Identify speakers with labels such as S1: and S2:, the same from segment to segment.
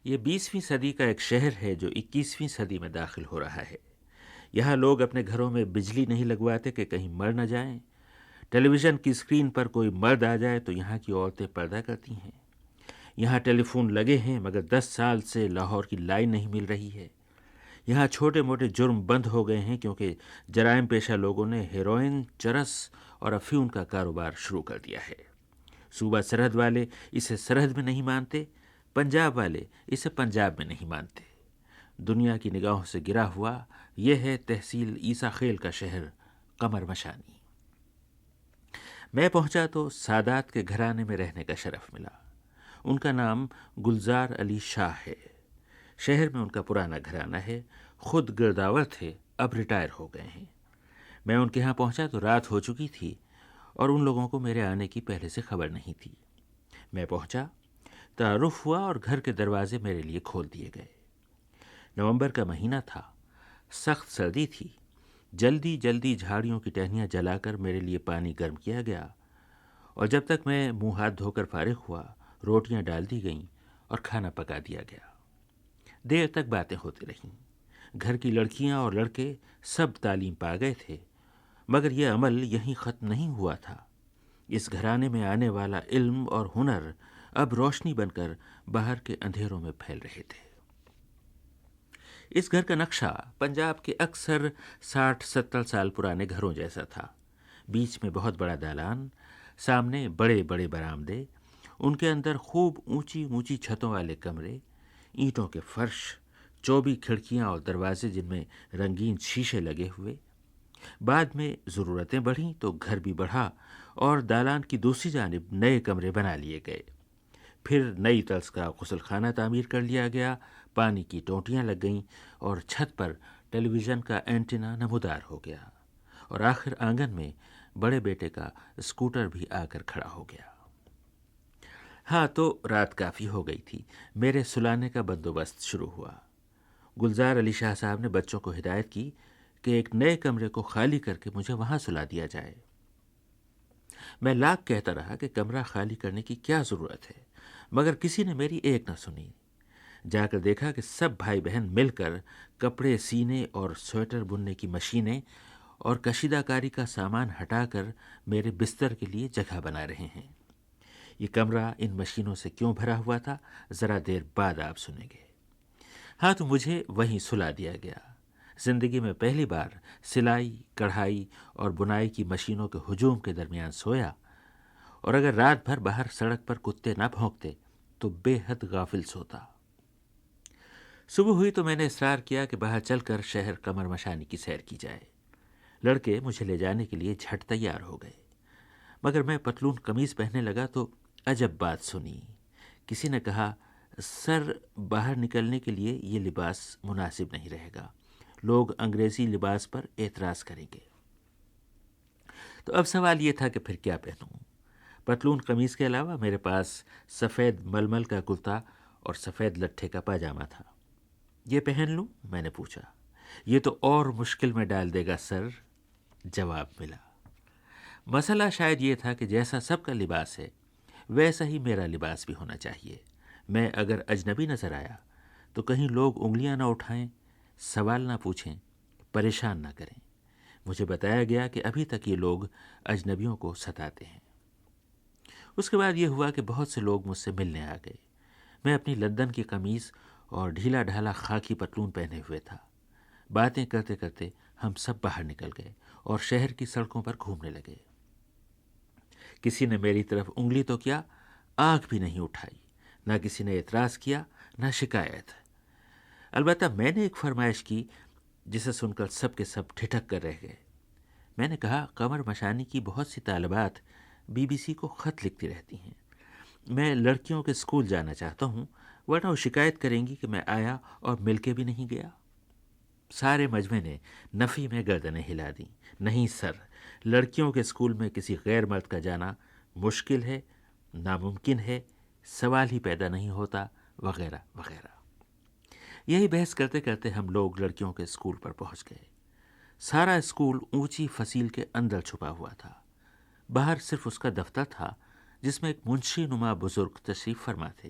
S1: یہ 20ویں صدی کا ایک شہر ہے جو 21ویں صدی میں داخل ہو رہا ہے۔ یہاں لوگ اپنے گھروں میں بجلی نہیں لگواتے کہ کہیں مر نہ جائیں۔ ٹیلی ویژن کی اسکرین پر کوئی مرد آ جائے تو یہاں کی عورتیں پردہ کرتی ہیں۔ یہاں ٹیلی فون لگے ہیں مگر 10 سال سے لاہور کی لائن نہیں مل رہی ہے۔ یہاں چھوٹے موٹے جرم بند ہو گئے ہیں کیونکہ جرائم پیشہ لوگوں نے ہیروئن، چرس اور افیون کا کاروبار شروع کر دیا ہے۔ صوبہ سرحد والے اسے سرحد میں نہیں مانتے، پنجاب والے اسے پنجاب میں نہیں مانتے۔ دنیا کی نگاہوں سے گرا ہوا یہ ہے تحصیل عیسیٰ خیل کا شہر قمر مشانی۔ میں پہنچا تو سادات کے گھرانے میں رہنے کا شرف ملا۔ ان کا نام گلزار علی شاہ ہے۔ شہر میں ان کا پرانا گھرانہ ہے، خود گرداور تھے، اب ریٹائر ہو گئے ہیں۔ میں ان کے ہاں پہنچا تو رات ہو چکی تھی اور ان لوگوں کو میرے آنے کی پہلے سے خبر نہیں تھی۔ میں پہنچا، تعارف ہوا اور گھر کے دروازے میرے لیے کھول دیے گئے۔ نومبر کا مہینہ تھا، سخت سردی تھی۔ جلدی جلدی جھاڑیوں کی ٹہنیاں جلا کر میرے لیے پانی گرم کیا گیا اور جب تک میں منہ ہاتھ دھو کر فارغ ہوا روٹیاں ڈال دی گئیں اور کھانا پکا دیا گیا۔ دیر تک باتیں ہوتی رہیں۔ گھر کی لڑکیاں اور لڑکے سب تعلیم پا گئے تھے مگر یہ عمل یہیں ختم نہیں ہوا تھا۔ اس گھرانے میں آنے والا علم اور ہنر اب روشنی بن کر باہر کے اندھیروں میں پھیل رہے تھے۔ اس گھر کا نقشہ پنجاب کے اکثر 60-70 سال پرانے گھروں جیسا تھا۔ بیچ میں بہت بڑا دالان، سامنے بڑے بڑے برآمدے، ان کے اندر خوب اونچی اونچی چھتوں والے کمرے، اینٹوں کے فرش، چوبی کھڑکیاں اور دروازے جن میں رنگین شیشے لگے ہوئے۔ بعد میں ضرورتیں بڑھیں تو گھر بھی بڑھا اور دالان کی دوسری جانب نئے کمرے بنا لیے گئے۔ پھر نئی طرز کا غسل خانہ تعمیر کر لیا گیا، پانی کی ٹونٹیاں لگ گئیں اور چھت پر ٹیلی ویژن کا اینٹینا نمودار ہو گیا اور آخر آنگن میں بڑے بیٹے کا اسکوٹر بھی آ کر کھڑا ہو گیا۔ ہاں تو رات کافی ہو گئی تھی، میرے سلانے کا بندوبست شروع ہوا۔ گلزار علی شاہ صاحب نے بچوں کو ہدایت کی کہ ایک نئے کمرے کو خالی کر کے مجھے وہاں سلا دیا جائے۔ میں لاکھ کہتا رہا کہ کمرہ خالی کرنے کی کیا ضرورت ہے مگر کسی نے میری ایک نہ سنی۔ جا کر دیکھا کہ سب بھائی بہن مل کر کپڑے سینے اور سویٹر بننے کی مشینیں اور کشیدہ کاری کا سامان ہٹا کر میرے بستر کے لیے جگہ بنا رہے ہیں۔ یہ کمرہ ان مشینوں سے کیوں بھرا ہوا تھا ذرا دیر بعد آپ سنیں گے۔ ہاں تو مجھے وہیں سلا دیا گیا۔ زندگی میں پہلی بار سلائی، کڑھائی اور بنائی کی مشینوں کے ہجوم کے درمیان سویا، اور اگر رات بھر باہر سڑک پر کتے نہ بھونکتے تو بے حد غافل سوتا۔ صبح ہوئی تو میں نے اصرار کیا کہ باہر چل کر شہر قمر مشانی کی سیر کی جائے۔ لڑکے مجھے لے جانے کے لیے جھٹ تیار ہو گئے مگر میں پتلون قمیض پہننے لگا تو عجب بات سنی۔ کسی نے کہا، سر باہر نکلنے کے لیے یہ لباس مناسب نہیں رہے گا، لوگ انگریزی لباس پر اعتراض کریں گے۔ تو اب سوال یہ تھا کہ پھر کیا پہنوں؟ پتلون قمیض کے علاوہ میرے پاس سفید ململ کا کرتا اور سفید لٹھے کا پاجامہ تھا۔ یہ پہن لوں؟ میں نے پوچھا۔ یہ تو اور مشکل میں ڈال دے گا سر، جواب ملا۔ مسئلہ شاید یہ تھا کہ جیسا سب کا لباس ہے ویسا ہی میرا لباس بھی ہونا چاہیے۔ میں اگر اجنبی نظر آیا تو کہیں لوگ انگلیاں نہ اٹھائیں، سوال نہ پوچھیں، پریشان نہ کریں۔ مجھے بتایا گیا کہ ابھی تک یہ لوگ اجنبیوں کو ستاتے ہیں۔ اس کے بعد یہ ہوا کہ بہت سے لوگ مجھ سے ملنے آ گئے۔ میں اپنی لندن کی قمیض اور ڈھیلا ڈھالا خاکی پتلون پہنے ہوئے تھا۔ باتیں کرتے کرتے ہم سب باہر نکل گئے اور شہر کی سڑکوں پر گھومنے لگے۔ کسی نے میری طرف انگلی تو کیا، آنکھ بھی نہیں اٹھائی، نہ کسی نے اعتراض کیا نہ شکایت۔ البتہ میں نے ایک فرمائش کی جسے سن کر سب کے سب ٹھٹک کر رہ گئے۔ میں نے کہا، قمر مشانی کی بہت سی طالبات BBC کو خط لکھتی رہتی ہیں۔ میں لڑکیوں کے اسکول جانا چاہتا ہوں ورنہ وہ شکایت کریں گی کہ میں آیا اور مل کے بھی نہیں گیا۔ سارے مجمع نے نفی میں گردنیں ہلا دیں۔ نہیں سر، لڑکیوں کے اسکول میں کسی غیر مرد کا جانا مشکل ہے، ناممکن ہے، سوال ہی پیدا نہیں ہوتا، وغیرہ وغیرہ۔ یہی بحث کرتے کرتے ہم لوگ لڑکیوں کے اسکول پر پہنچ گئے۔ سارا اسکول اونچی فصیل کے اندر چھپا ہوا تھا۔ باہر صرف اس کا دفتر تھا جس میں ایک منشی نما بزرگ تشریف فرما تھے۔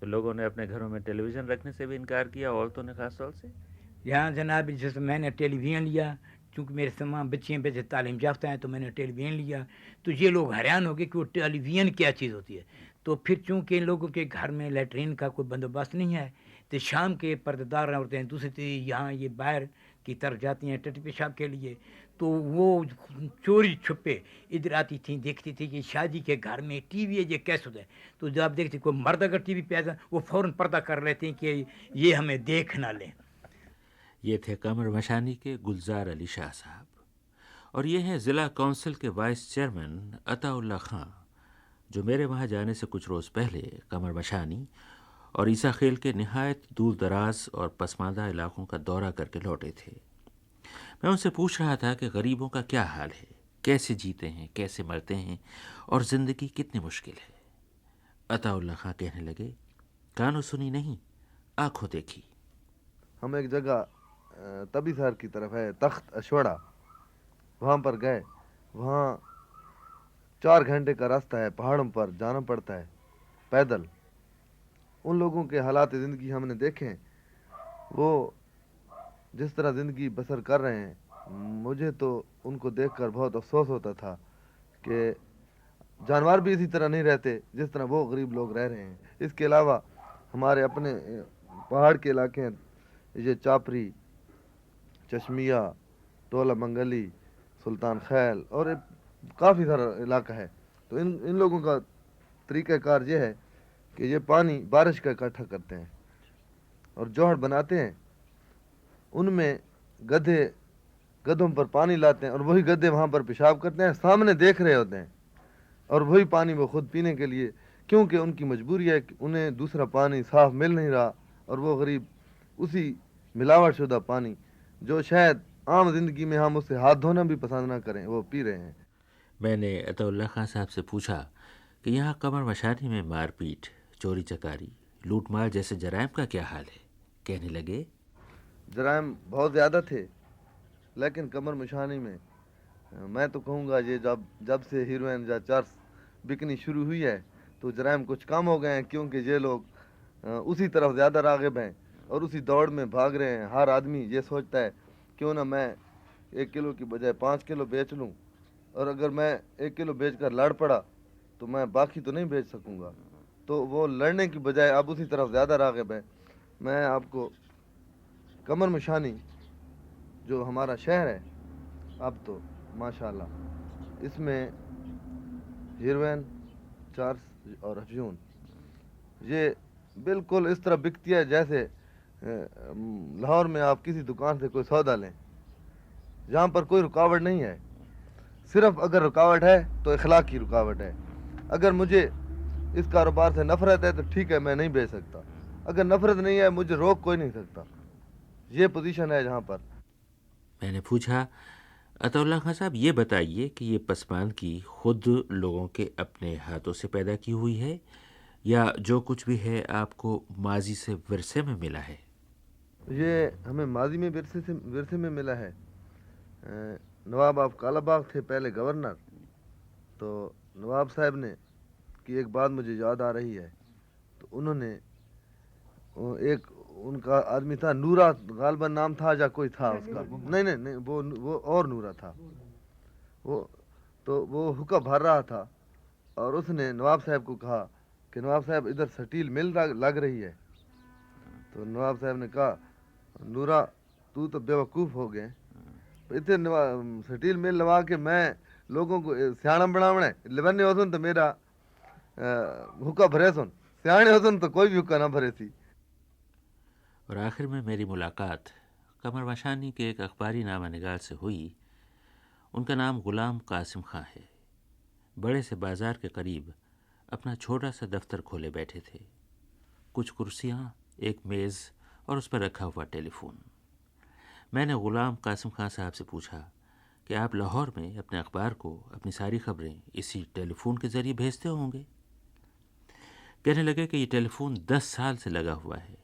S1: تو لوگوں نے اپنے گھروں میں ٹیلی ویژن رکھنے سے بھی انکار کیا، عورتوں نے خاص طور سے؟
S2: یہاں جناب جیسے میں نے ٹیلی ویژن لیا، چونکہ میرے تمام بچے تعلیم یافتہ ہیں تو میں نے ٹیلی ویژن لیا، تو یہ لوگ حیران ہو گئے کہ وہ ٹیلی ویژن کیا چیز ہوتی ہے۔ تو پھر چونکہ ان لوگوں کے گھر میں لیٹرین کا کوئی بندوبست نہیں ہے، تو شام کے پردے دار ہوتے ہیں، دوسری چیز یہاں یہ باہر کی طرف جاتی ہیں ٹٹی پیشاب کے لیے، تو وہ چوری چھپے ادھر آتی تھیں، دیکھتی تھی کہ شادی کے گھر میں ٹی وی ہے، یہ کیسے ہوتا ہے؟ تو جب آپ دیکھتے کوئی مرد اگر ٹی وی پہ آتا وہ فوراً پردہ کر لیتے ہیں کہ یہ ہمیں دیکھ نہ لیں۔
S1: یہ تھے قمر مشانی کے گلزار علی شاہ صاحب، اور یہ ہیں ضلع کونسل کے وائس چیئرمین عطا اللہ خان، جو میرے وہاں جانے سے کچھ روز پہلے قمر مشانی اور عیسیٰ خیل کے نہایت دور دراز اور پسماندہ علاقوں کا دورہ کر کے لوٹے تھے۔ میں ان سے پوچھ رہا تھا کہ غریبوں کا کیا حال ہے، کیسے جیتے ہیں، کیسے مرتے ہیں، اور زندگی کتنی مشکل ہے۔ عطا اللہ خان کہنے لگے، کانوں سنی نہیں، آنکھوں دیکھی۔
S3: ہم ایک جگہ تبی سار کی طرف ہے تخت اشوڑا، وہاں پر گئے، وہاں 4 گھنٹے کا راستہ ہے، پہاڑوں پر جانا پڑتا ہے پیدل۔ ان لوگوں کے حالات زندگی ہم نے دیکھے، وہ جس طرح زندگی بسر کر رہے ہیں، مجھے تو ان کو دیکھ کر بہت افسوس ہوتا تھا کہ جانور بھی اسی طرح نہیں رہتے جس طرح وہ غریب لوگ رہ رہے ہیں۔ اس کے علاوہ ہمارے اپنے پہاڑ کے علاقے ہیں، یہ چاپری، چشمیہ، ٹولہ منگلی، سلطان خیل اور کافی سارا علاقہ ہے۔ تو ان لوگوں کا طریقہ کار یہ ہے کہ یہ پانی بارش کا اکٹھا کرتے ہیں اور جوہر بناتے ہیں، ان میں گدھوں پر پانی لاتے ہیں اور وہی گدھے وہاں پر پیشاب کرتے ہیں، سامنے دیکھ رہے ہوتے ہیں، اور وہی پانی وہ خود پینے کے لیے، کیونکہ ان کی مجبوری ہے کہ انہیں دوسرا پانی صاف مل نہیں رہا، اور وہ غریب اسی ملاوٹ شدہ پانی جو شاید عام زندگی میں ہم اسے ہاتھ دھونا بھی پسند نہ کریں وہ پی رہے ہیں۔
S1: میں نے عطا اللہ خان صاحب سے پوچھا کہ یہاں قمر مشانی میں مار پیٹ، چوری چکاری، لوٹ مار جیسے جرائم کا کیا حال ہے؟ کہنے لگے،
S3: جرائم بہت زیادہ تھے، لیکن قمر مشانی میں میں تو کہوں گا یہ جب سے ہیروئن یا چرس بکنی شروع ہوئی ہے تو جرائم کچھ کم ہو گئے ہیں، کیونکہ یہ لوگ اسی طرف زیادہ راغب ہیں اور اسی دوڑ میں بھاگ رہے ہیں۔ ہر آدمی یہ سوچتا ہے کیوں نہ میں 1 کلو کی بجائے 5 کلو بیچ لوں، اور اگر میں 1 کلو بیچ کر لڑ پڑا تو میں باقی تو نہیں بیچ سکوں گا، تو وہ لڑنے کی بجائے اب اسی طرف زیادہ راغب ہے۔ میں آپ کو قمر مشانی جو ہمارا شہر ہے اب تو ماشاءاللہ اس میں ہیروئن، چارس اور افیون یہ بالکل اس طرح بکتی ہے جیسے لاہور میں آپ کسی دکان سے کوئی سودا لیں، جہاں پر کوئی رکاوٹ نہیں ہے، صرف اگر رکاوٹ ہے تو اخلاق کی رکاوٹ ہے۔ اگر مجھے اس کاروبار سے نفرت ہے تو ٹھیک ہے، میں نہیں بیچ سکتا، اگر نفرت نہیں ہے مجھے روک کوئی نہیں سکتا۔ یہ پوزیشن ہے جہاں پر۔
S1: میں نے پوچھا، عطا اللہ خان صاحب یہ بتائیے کہ یہ پسماندگی خود لوگوں کے اپنے ہاتھوں سے پیدا کی ہوئی ہے یا جو کچھ بھی ہے آپ کو ماضی سے ورثے میں ملا ہے؟
S3: یہ ہمیں ماضی میں ورثے میں ملا ہے۔ نواب آف کالا باغ تھے پہلے گورنر، تو نواب صاحب نے کی ایک بات مجھے یاد آ رہی ہے، تو انہوں نے ایک ان کا آدمی تھا نورا غالباً نام تھا یا کوئی تھا اس کا، نہیں وہ اور نورا تھا، وہ حکم بھر رہا تھا، اور اس نے نواب صاحب کو کہا کہ نواب صاحب ادھر سٹیل مل لگ رہی ہے، تو نواب صاحب نے کہا نورا تو بیوقوف ہو گئے، اتنے سٹیل مل لوا کے میں لوگوں کو سیاح بناونا ہے، لبنے ہو سن تو میرا حکا بھرے سن، سیانے ہو سن تو کوئی بھی حکا نہ بھرے سی۔
S1: اور آخر میں میری ملاقات قمر مشانی کے ایک اخباری نامہ نگار سے ہوئی۔ ان کا نام غلام قاسم خان ہے۔ بڑے سے بازار کے قریب اپنا چھوٹا سا دفتر کھولے بیٹھے تھے، کچھ کرسیاں، ایک میز اور اس پر رکھا ہوا ٹیلی فون۔ میں نے غلام قاسم خان صاحب سے پوچھا کہ آپ لاہور میں اپنے اخبار کو اپنی ساری خبریں اسی ٹیلی فون کے ذریعے بھیجتے ہوں گے؟ کہنے لگے کہ یہ ٹیلی فون 10 سال سے لگا ہوا ہے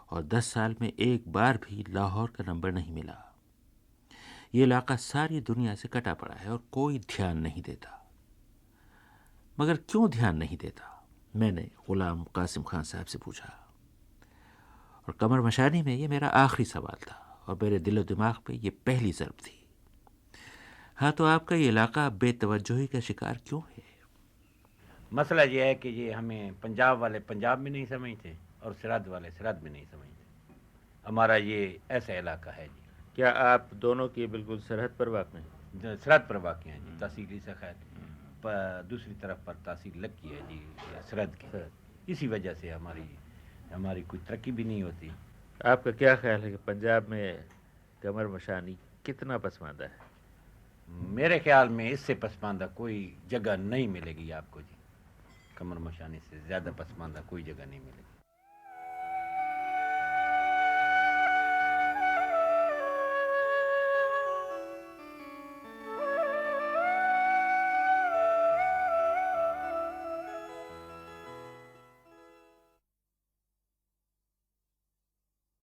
S1: اور 10 سال میں ایک بار بھی لاہور کا نمبر نہیں ملا۔ یہ علاقہ ساری دنیا سے کٹا پڑا ہے اور کوئی دھیان نہیں دیتا۔ مگر کیوں دھیان نہیں دیتا؟ میں نے غلام قاسم خان صاحب سے پوچھا، اور کمر مشانی میں یہ میرا آخری سوال تھا اور میرے دل و دماغ پہ یہ پہلی ضرب تھی۔ ہاں، تو آپ کا یہ علاقہ بے توجہی کا شکار کیوں ہے؟
S4: مسئلہ یہ ہے کہ یہ ہمیں پنجاب والے پنجاب میں نہیں سمجھتے اور سرحد والے سرحد میں نہیں سمجھتے۔ ہمارا یہ ایسا علاقہ ہے جی۔
S1: کیا آپ دونوں کی بالکل سرحد پر واقع ہیں؟
S4: سرحد پر واقع ہیں جی، تحصیل عیسیٰ خیر، دوسری طرف پر تحصیل لکی ہے جی، سرحد کی۔ اسی وجہ سے ہماری کوئی ترقی بھی نہیں ہوتی۔
S1: آپ کا کیا خیال ہے کہ پنجاب میں قمر مشانی کتنا پسماندہ ہے؟
S4: میرے خیال میں اس سے پسماندہ کوئی جگہ نہیں ملے گی آپ کو جی، قمر مشانی سے زیادہ پسماندہ کوئی جگہ نہیں ملے گی۔